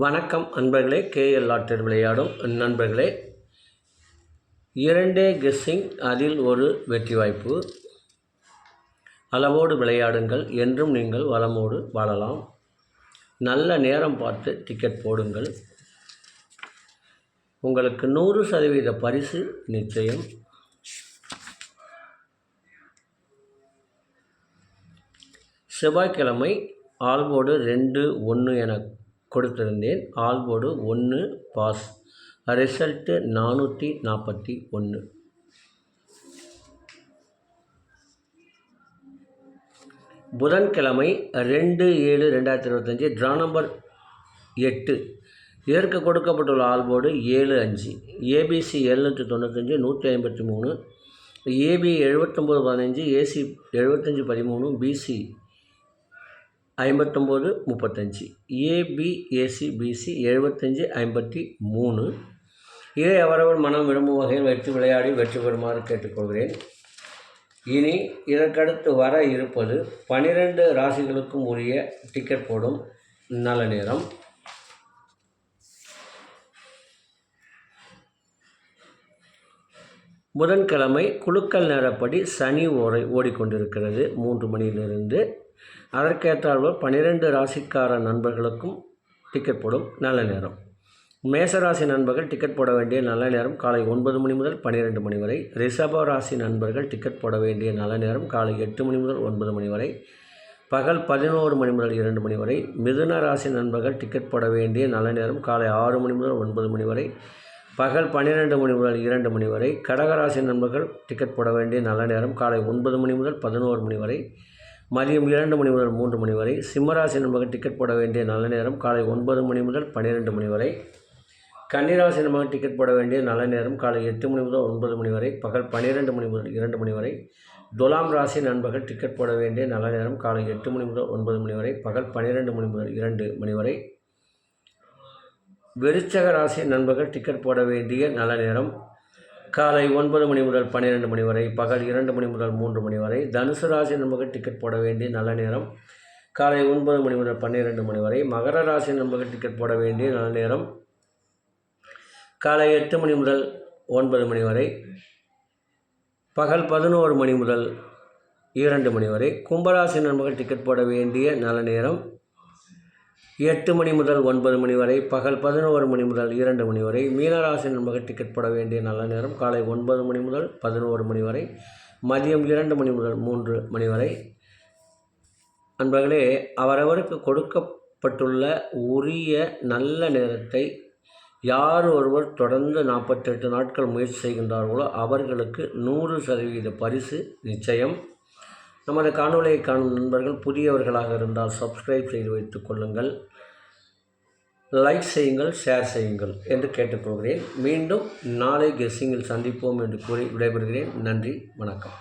வணக்கம் அன்பர்களே. KL lottery விளையாடும் நண்பர்களே, 2 கெஸ்ஸிங், அதில் ஒரு வெற்றி வாய்ப்பு. அளவோடு விளையாடுங்கள், என்றும் நீங்கள் வளமோடு வாழலாம். நல்ல நேரம் பார்த்து டிக்கெட் போடுங்கள். உங்களுக்கு 100% பரிசு நிச்சயம். செவ்வாய்க்கிழமை ஆல்போர்டு 2, 1 என கொடுத்திருந்தேன். ஆல்போர்டு 1 பாஸ். ரிசல்ட்டு 441. புதன்கிழமை 2/7/2025 ட்ரா நம்பர் 8. இதற்கு கொடுக்கப்பட்டுள்ள ஆல்போர்டு 7, 5. ABC 795, 153. AB 79, 15. AC 75, 13. BC 59, 35. AB AC BC 75, 53. இதை அவரவர் மனம் விரும்பும் வகையில் வைத்து விளையாடி வெற்றி பெறுமாறு கேட்டுக்கொள்கிறேன். இனி இதற்கடுத்து வர இருப்பது 12 ராசிகளுக்கும் உரிய டிக்கெட் போடும் நல்ல நேரம். புதன்கிழமை குலுக்கல் நேரப்படி சனி ஓடிக்கொண்டிருக்கிறது 3 மணியிலிருந்து. அதற்கேற்றால்போல் 12 ராசிக்கார நண்பர்களுக்கும் டிக்கெட் போடும் நல்ல நேரம். மேசராசி நண்பர்கள் டிக்கெட் போட வேண்டிய நல்ல நேரம் காலை 9 மணி முதல் 12 மணி வரை. ரிஷப ராசி நண்பர்கள் டிக்கெட் போட வேண்டிய நல்ல நேரம் காலை 8 மணி முதல் 9 மணி வரை. பகல் 11 மணி முதல் 2 மணி வரை. மிதுன ராசி நண்பர்கள் டிக்கெட் போட வேண்டிய நல்ல நேரம் காலை 6 மணி முதல் 9 மணி வரை. பகல் 12 மணி முதல் 2 மணி வரை. கடகராசி நண்பர்கள் டிக்கெட் போட வேண்டிய நல்ல நேரம் காலை 9 மணி முதல் 11 மணி வரை. மதியம் 2 மணி முதல் 3 மணி வரை. சிம்மராசி நண்பர்கள் டிக்கெட் போட வேண்டிய நல்ல நேரம் காலை 9 மணி முதல் 12 மணி வரை. கன்னிராசி நண்பர்கள் டிக்கெட் போட வேண்டிய நல்ல நேரம் காலை 8 மணி முதல் 9 மணி வரை. பகல் 12 மணி முதல் 2 மணி வரை. துலாம் ராசி நண்பர்கள் டிக்கெட் போட வேண்டிய நல்ல நேரம் காலை 8 மணி முதல் 9 மணி வரை. பகல் 12 மணி முதல் 2 மணி வரை. விருச்சக ராசி நண்பர்கள் டிக்கெட் போட வேண்டிய நல்ல நேரம் காலை 9 மணி முதல் 12 மணி வரை. பகல் 2 மணி முதல் 3 மணி வரை. தனுசு ராசி நண்பர்கள் டிக்கெட் போட வேண்டிய நல்ல நேரம் காலை 9 மணி முதல் 12 மணி வரை. மகர ராசி நண்பர்கள் டிக்கெட் போட வேண்டிய நல்ல நேரம் காலை 8 மணி முதல் 9 மணி வரை. பகல் 11 மணி முதல் 2 மணி வரை. கும்பராசி நண்பர்கள் டிக்கெட் போட வேண்டிய நல்ல நேரம் 8 மணி முதல் 9 மணி வரை. பகல் 11 மணி முதல் 2 மணி வரை. மீனராசி நண்பர்கள் டிக்கெட் போட வேண்டிய நல்ல நேரம் காலை 9 மணி முதல் 11 மணி வரை. மதியம் 2 மணி முதல் 3 மணி வரை. நண்பர்களே, அவரவருக்கு கொடுக்கப்பட்டுள்ள உரிய நல்ல நேரத்தை யார் ஒருவர் தொடர்ந்து 48 நாட்கள் முயற்சி செய்கின்றார்களோ அவர்களுக்கு 100% பரிசு நிச்சயம். நமது காணொலியை காணும் நண்பர்கள் புதியவர்களாக இருந்தால் சப்ஸ்கிரைப் செய்து வைத்துக் கொள்ளுங்கள், லைக் செய்யுங்கள், ஷேர் செய்யுங்கள் என்று கேட்டுக்கொள்கிறேன். மீண்டும் நாளை கெஸ்ஸிங்கில் சந்திப்போம் என்று கூறி விடைபெறுகிறேன். நன்றி, வணக்கம்.